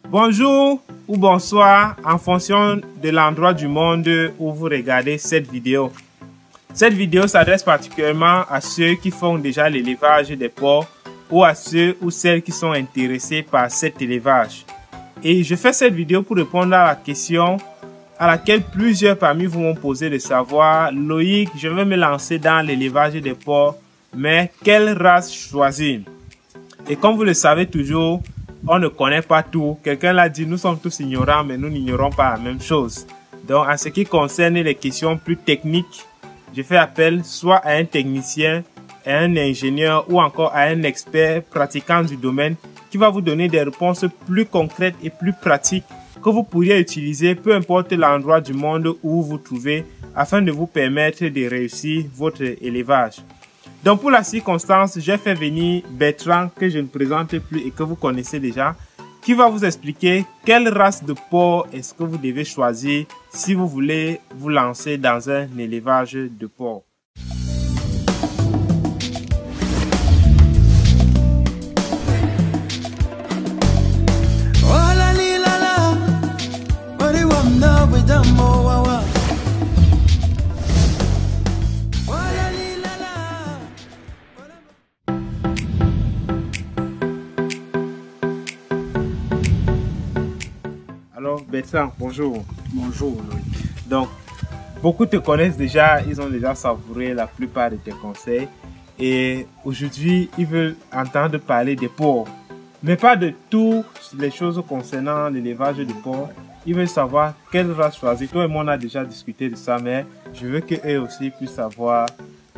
Bonjour ou bonsoir en fonction de l'endroit du monde où vous regardez cette vidéo. Cette vidéo s'adresse particulièrement à ceux qui font déjà l'élevage des porcs ou à ceux ou celles qui sont intéressés par cet élevage. Et je fais cette vidéo pour répondre à la question à laquelle plusieurs parmi vous m'ont posé de savoir: Loïc, je veux me lancer dans l'élevage des porcs, mais quelle race choisir? Et comme vous le savez toujours, on ne connaît pas tout. Quelqu'un l'a dit, nous sommes tous ignorants, mais nous n'ignorons pas la même chose. Donc, en ce qui concerne les questions plus techniques, je fais appel soit à un technicien, à un ingénieur ou encore à un expert pratiquant du domaine qui va vous donner des réponses plus concrètes et plus pratiques que vous pourriez utiliser peu importe l'endroit du monde où vous vous trouvez afin de vous permettre de réussir votre élevage. Donc pour la circonstance, j'ai fait venir Bertrand, que je ne présente plus et que vous connaissez déjà, qui va vous expliquer quelle race de porc est-ce que vous devez choisir si vous voulez vous lancer dans un élevage de porc. Alors Bertrand, bonjour. Bonjour Loïc. Donc, beaucoup te connaissent déjà, ils ont déjà savouré la plupart de tes conseils. Et aujourd'hui, ils veulent entendre parler des porcs. Mais pas de toutes les choses concernant l'élevage de porcs. Ils veulent savoir quelle race choisir. Toi et moi, on a déjà discuté de ça, mais je veux qu'eux aussi puissent savoir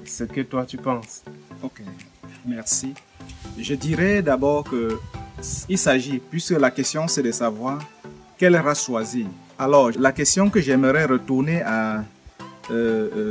ce que toi tu penses. Ok, merci. Je dirais d'abord que il s'agit, puisque la question c'est de savoir quelle race choisir. Alors, la question que j'aimerais retourner à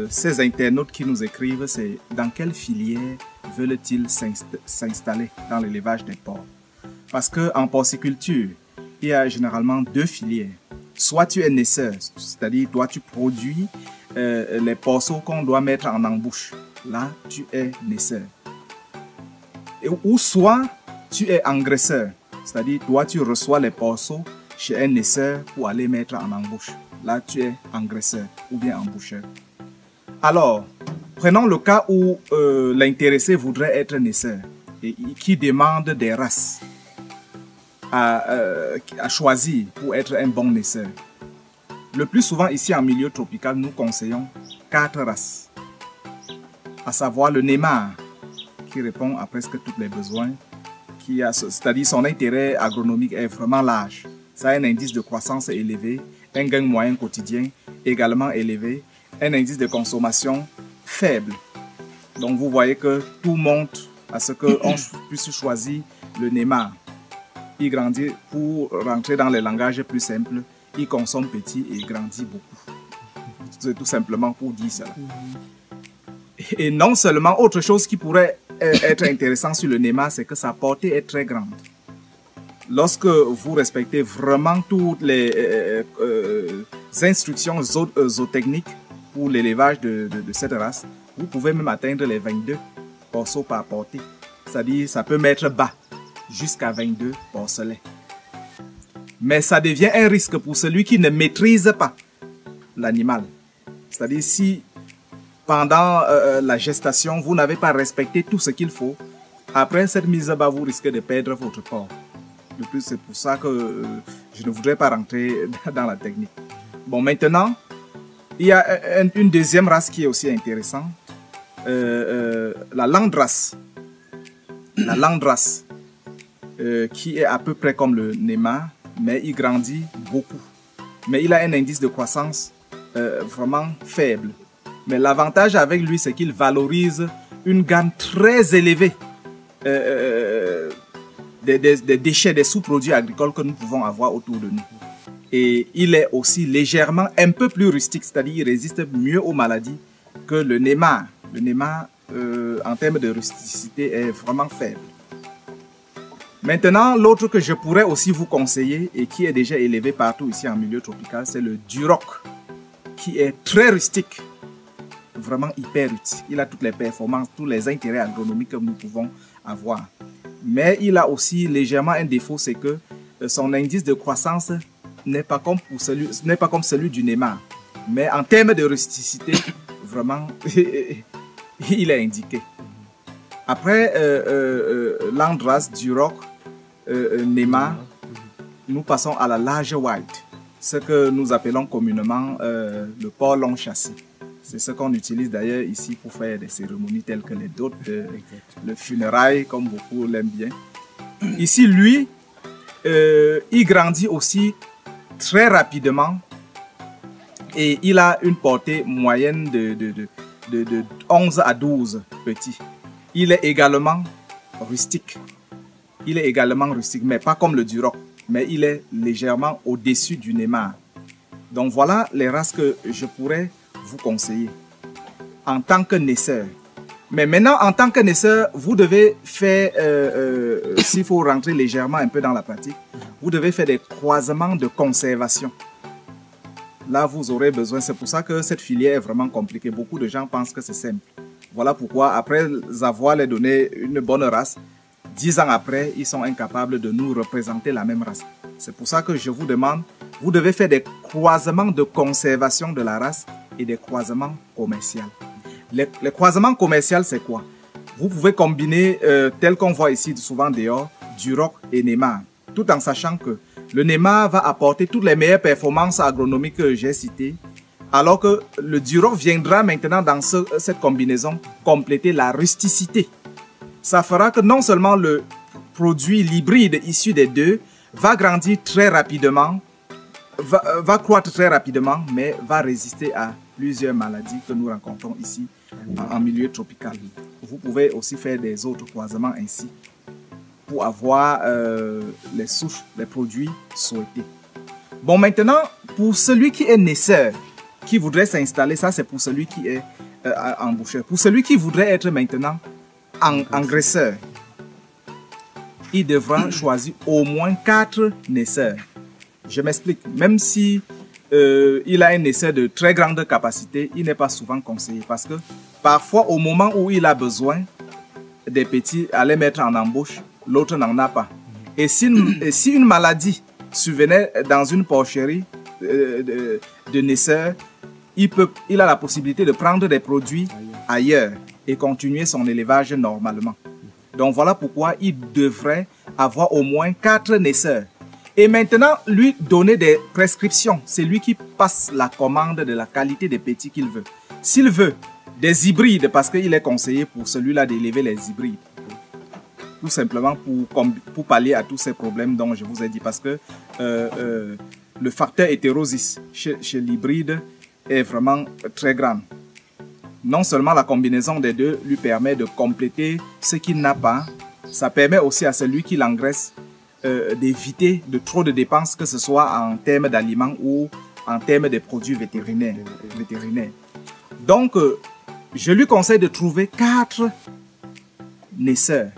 ces internautes qui nous écrivent, c'est dans quelle filière veulent-ils s'installer dans l'élevage des porcs? Parce qu'en porciculture, il y a généralement deux filières. Soit tu es naisseur, c'est-à-dire toi tu produis les porceaux qu'on doit mettre en embouche. Là, tu es naisseur. Ou soit tu es engraisseur, c'est-à-dire toi tu reçois les porceaux chez un naisseur pour aller mettre en embouche. Là, tu es engraisseur ou bien emboucheur. Alors, prenons le cas où l'intéressé voudrait être naisseur et qui demande des races à choisir pour être un bon naisseur. Le plus souvent, ici en milieu tropical, nous conseillons 4 races. À savoir le Neymar, qui répond à presque tous les besoins, c'est-à-dire son intérêt agronomique est vraiment large. Ça a un indice de croissance élevé, un gain moyen quotidien également élevé, un indice de consommation faible. Donc vous voyez que tout monte à ce qu'on puisse choisir le Neymar. Il grandit, pour rentrer dans les langages plus simples, il consomme petit et grandit beaucoup. C'est tout simplement pour dire cela. Et non seulement, autre chose qui pourrait être intéressant sur le Neymar, c'est que sa portée est très grande. Lorsque vous respectez vraiment toutes les instructions zootechniques pour l'élevage de cette race, vous pouvez même atteindre les 22 porceaux par portée. C'est-à-dire, ça peut mettre bas jusqu'à 22 porcelets. Mais ça devient un risque pour celui qui ne maîtrise pas l'animal. C'est-à-dire, si pendant la gestation, vous n'avez pas respecté tout ce qu'il faut, après cette mise à bas, vous risquez de perdre votre porc. De plus, c'est pour ça que je ne voudrais pas rentrer dans la technique. Bon, maintenant, il y a une deuxième race qui est aussi intéressante. La Landrace. La Landrace, qui est à peu près comme le Neymar, mais il grandit beaucoup. Mais il a un indice de croissance vraiment faible. Mais l'avantage avec lui, c'est qu'il valorise une gamme très élevée des déchets, des sous-produits agricoles que nous pouvons avoir autour de nous. Et il est aussi légèrement un peu plus rustique, c'est-à-dire il résiste mieux aux maladies que le Neymar. Le Neymar, en termes de rusticité, est vraiment faible. Maintenant, l'autre que je pourrais aussi vous conseiller et qui est déjà élevé partout ici en milieu tropical, c'est le Duroc, qui est très rustique, vraiment hyper utile. Il a toutes les performances, tous les intérêts agronomiques que nous pouvons avoir. Mais il a aussi légèrement un défaut, c'est que son indice de croissance n'est pas comme celui du Neymar. Mais en termes de rusticité, vraiment, il est indiqué. Après Landras, Duroc, Neymar, nous passons à la large white, ce que nous appelons communément le porc long châssis. C'est ce qu'on utilise d'ailleurs ici pour faire des cérémonies telles que les dots, le funérail, comme beaucoup l'aiment bien. Ici, lui, il grandit aussi très rapidement et il a une portée moyenne de 11 à 12 petits. Il est également rustique. Il est également rustique, mais pas comme le Duroc, mais il est légèrement au-dessus du Neymar. Donc voilà les races que je pourrais vous conseiller en tant que naisseur. Mais maintenant, en tant que naisseur, vous devez faire, s'il faut rentrer légèrement un peu dans la pratique, vous devez faire des croisements de conservation. Là, vous aurez besoin, c'est pour ça que cette filière est vraiment compliquée. Beaucoup de gens pensent que c'est simple. Voilà pourquoi, après avoir les donné une bonne race, 10 ans après, ils sont incapables de nous représenter la même race. C'est pour ça que je vous demande, vous devez faire des croisements de conservation de la race et des croisements commerciaux. Les croisements commerciaux, c'est quoi? Vous pouvez combiner, tel qu'on voit ici souvent dehors, Duroc et Neymar, tout en sachant que le Neymar va apporter toutes les meilleures performances agronomiques que j'ai citées, alors que le Duroc viendra maintenant dans cette combinaison compléter la rusticité. Ça fera que non seulement le produit, l'hybride issu des deux, va grandir très rapidement, va croître très rapidement, mais va résister à plusieurs maladies que nous rencontrons ici en milieu tropical. Vous pouvez aussi faire des autres croisements ainsi pour avoir les souches, les produits souhaités. Bon, maintenant, pour celui qui est naisseur, qui voudrait s'installer, ça c'est pour celui qui est emboucheur. Pour celui qui voudrait être maintenant engraisseur, il devra choisir au moins 4 naisseurs. Je m'explique. Même si il a un naisseur de très grande capacité, il n'est pas souvent conseillé parce que parfois, au moment où il a besoin des petits à les mettre en embauche, l'autre n'en a pas. Et si une maladie survenait dans une porcherie de naisseur, il a la possibilité de prendre des produits ailleurs et continuer son élevage normalement. Donc voilà pourquoi il devrait avoir au moins 4 naisseurs. Et maintenant, lui donner des prescriptions. C'est lui qui passe la commande de la qualité des petits qu'il veut. S'il veut des hybrides, parce qu'il est conseillé pour celui-là d'élever les hybrides. Tout simplement pour pallier à tous ces problèmes dont je vous ai dit. Parce que le facteur hétérosis chez l'hybride est vraiment très grand. Non seulement la combinaison des deux lui permet de compléter ce qu'il n'a pas, ça permet aussi à celui qui l'engraisse d'éviter de trop de dépenses, que ce soit en termes d'aliments ou en termes de produits vétérinaires. Donc, je lui conseille de trouver 4 naisseurs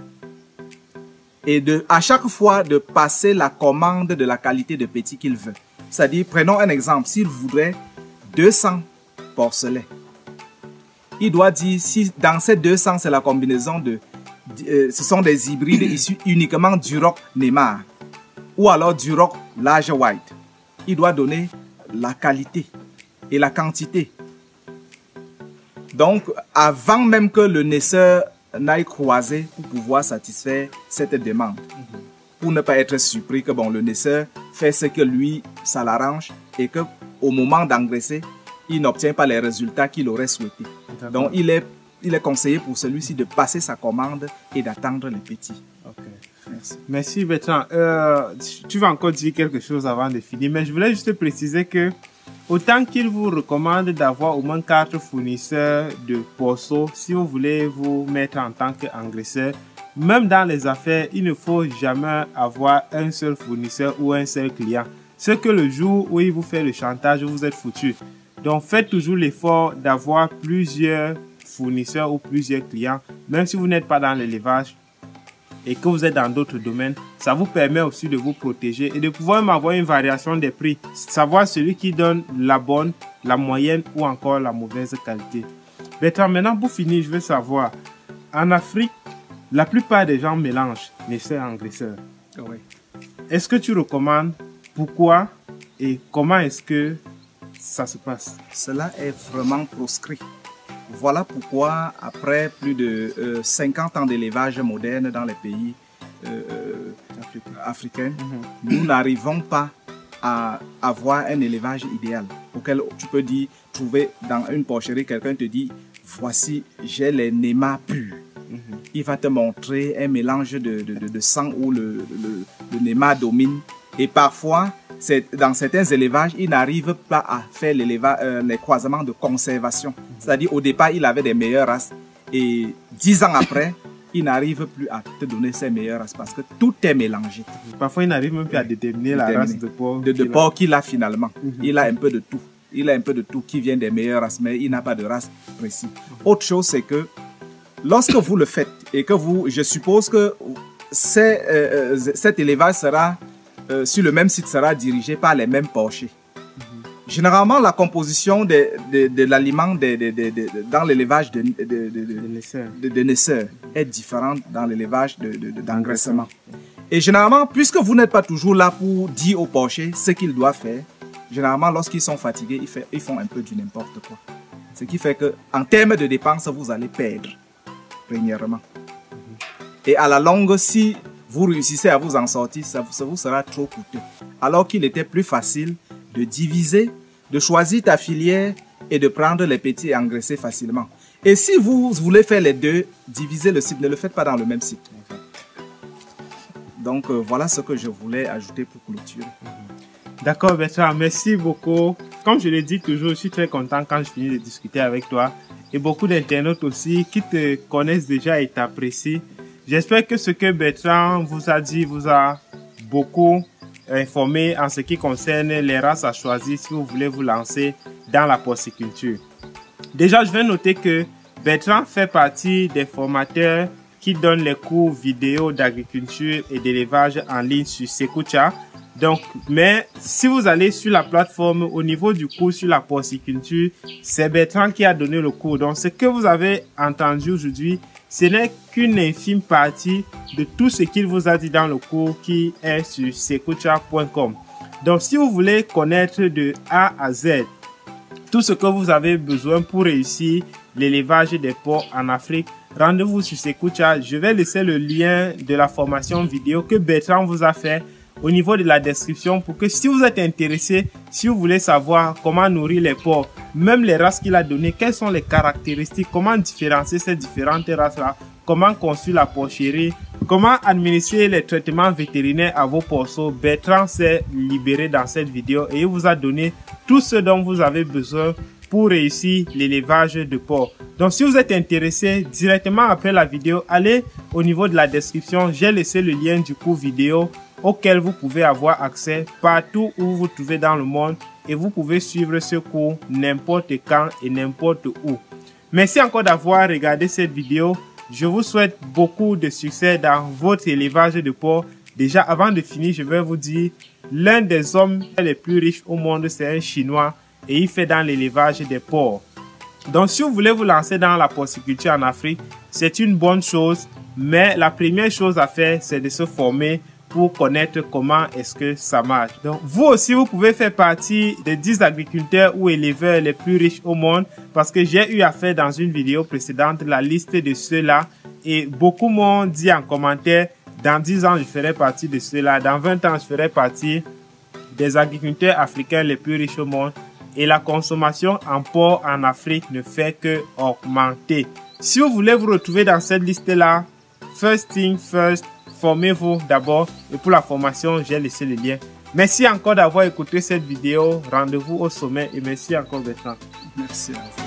et à chaque fois de passer la commande de la qualité de petit qu'il veut. C'est-à-dire, prenons un exemple, s'il voudrait 200 porcelets, il doit dire si dans ces 200, c'est la combinaison ce sont des hybrides issus uniquement Duroc Neymar ou alors Duroc large white. Il doit donner la qualité et la quantité. Donc, avant même que le naisseur n'aille croiser pour pouvoir satisfaire cette demande, pour ne pas être surpris que bon, le naisseur fait ce que lui, ça l'arrange et qu'au moment d'engraisser, il n'obtient pas les résultats qu'il aurait souhaité. Donc, il est conseillé pour celui-ci de passer sa commande et d'attendre les petits. Okay. Merci Bertrand. Tu vas encore dire quelque chose avant de finir, mais je voulais juste préciser que autant qu'il vous recommande d'avoir au moins 4 fournisseurs de porceaux si vous voulez vous mettre en tant qu'engraisseur, même dans les affaires, il ne faut jamais avoir un seul fournisseur ou un seul client. C'est que le jour où il vous fait le chantage, vous êtes foutu. Donc, faites toujours l'effort d'avoir plusieurs fournisseurs ou plusieurs clients, même si vous n'êtes pas dans l'élevage et que vous êtes dans d'autres domaines. Ça vous permet aussi de vous protéger et de pouvoir même avoir une variation des prix, savoir celui qui donne la bonne, la moyenne ou encore la mauvaise qualité. Bertrand, maintenant pour finir, je veux savoir, en Afrique, la plupart des gens mélangent naisseur et engraisseur. Oui. est-ce que tu recommandes? Pourquoi? Et comment est-ce que ça se passe? Cela est vraiment proscrit. Voilà pourquoi, après plus de 50 ans d'élevage moderne dans les pays africains, nous n'arrivons pas à avoir un élevage idéal auquel tu peux dire, trouver dans une porcherie, quelqu'un te dit, voici, j'ai les némas purs. Il va te montrer un mélange de sang où le néma domine. Et parfois, dans certains élevages, il n'arrive pas à faire les croisements de conservation. C'est-à-dire, au départ, il avait des meilleures races. Et 10 ans après, il n'arrive plus à te donner ses meilleures races parce que tout est mélangé. Parfois, il n'arrive même plus à déterminer la race de porc. De porc qu'il a finalement. Il a un peu de tout. Il a un peu de tout qui vient des meilleures races, mais il n'a pas de race précise. Autre chose, c'est que lorsque vous le faites et que je suppose que cet élevage sera sur le même site sera dirigé par les mêmes porchers. Généralement, la composition de l'aliment dans l'élevage de naisseurs est différente dans l'élevage d'engraissement. Et généralement, puisque vous n'êtes pas toujours là pour dire aux porchers ce qu'ils doivent faire, généralement, lorsqu'ils sont fatigués, ils font un peu du n'importe quoi. Ce qui fait qu'en termes de dépenses, vous allez perdre, premièrement. Et à la longue, si vous réussissez à vous en sortir, ça vous sera trop coûteux. Alors qu'il était plus facile de diviser, de choisir ta filière et de prendre les petits et engraisser facilement. Et si vous voulez faire les deux, diviser le site, ne le faites pas dans le même site. Donc voilà ce que je voulais ajouter pour clôturer. D'accord Bertrand, merci beaucoup. Comme je le dis toujours, je suis très content quand je finis de discuter avec toi. Et beaucoup d'internautes aussi qui te connaissent déjà et t'apprécient. J'espère que ce que Bertrand vous a dit vous a beaucoup informé en ce qui concerne les races à choisir si vous voulez vous lancer dans la porciculture. Déjà, je vais noter que Bertrand fait partie des formateurs qui donnent les cours vidéo d'agriculture et d'élevage en ligne sur Sekocha. Donc, mais si vous allez sur la plateforme, au niveau du cours sur la porciculture, c'est Bertrand qui a donné le cours. Donc, ce que vous avez entendu aujourd'hui, ce n'est qu'une infime partie de tout ce qu'il vous a dit dans le cours qui est sur sekocha.com. Donc, si vous voulez connaître de A à Z tout ce que vous avez besoin pour réussir l'élevage des porcs en Afrique, rendez-vous sur Sekocha. Je vais laisser le lien de la formation vidéo que Bertrand vous a fait au niveau de la description pour que si vous êtes intéressé, si vous voulez savoir comment nourrir les porcs, même les races qu'il a données, quelles sont les caractéristiques, comment différencier ces différentes races-là, comment construire la porcherie, comment administrer les traitements vétérinaires à vos porceaux, Bertrand s'est libéré dans cette vidéo et il vous a donné tout ce dont vous avez besoin pour réussir l'élevage de porcs. Donc si vous êtes intéressé, directement après la vidéo, allez au niveau de la description, j'ai laissé le lien du cours vidéo auquel vous pouvez avoir accès partout où vous vous trouvez dans le monde et vous pouvez suivre ce cours n'importe quand et n'importe où. Merci encore d'avoir regardé cette vidéo. Je vous souhaite beaucoup de succès dans votre élevage de porcs. Déjà, avant de finir, je vais vous dire, l'un des hommes les plus riches au monde, c'est un Chinois et il fait dans l'élevage des porcs. Donc, si vous voulez vous lancer dans la porciculture en Afrique, c'est une bonne chose, mais la première chose à faire, c'est de se former pour connaître comment est-ce que ça marche. Donc, vous aussi, vous pouvez faire partie des 10 agriculteurs ou éleveurs les plus riches au monde parce que j'ai eu à faire dans une vidéo précédente la liste de ceux-là et beaucoup m'ont dit en commentaire, dans 10 ans, je ferai partie de ceux-là. Dans 20 ans, je ferai partie des agriculteurs africains les plus riches au monde. Et la consommation en porc en Afrique ne fait que augmenter. Si vous voulez vous retrouver dans cette liste-là, first thing first, formez-vous d'abord. Et pour la formation, j'ai laissé le lien. Merci encore d'avoir écouté cette vidéo. Rendez-vous au sommet et merci encore Bertrand. Merci à vous.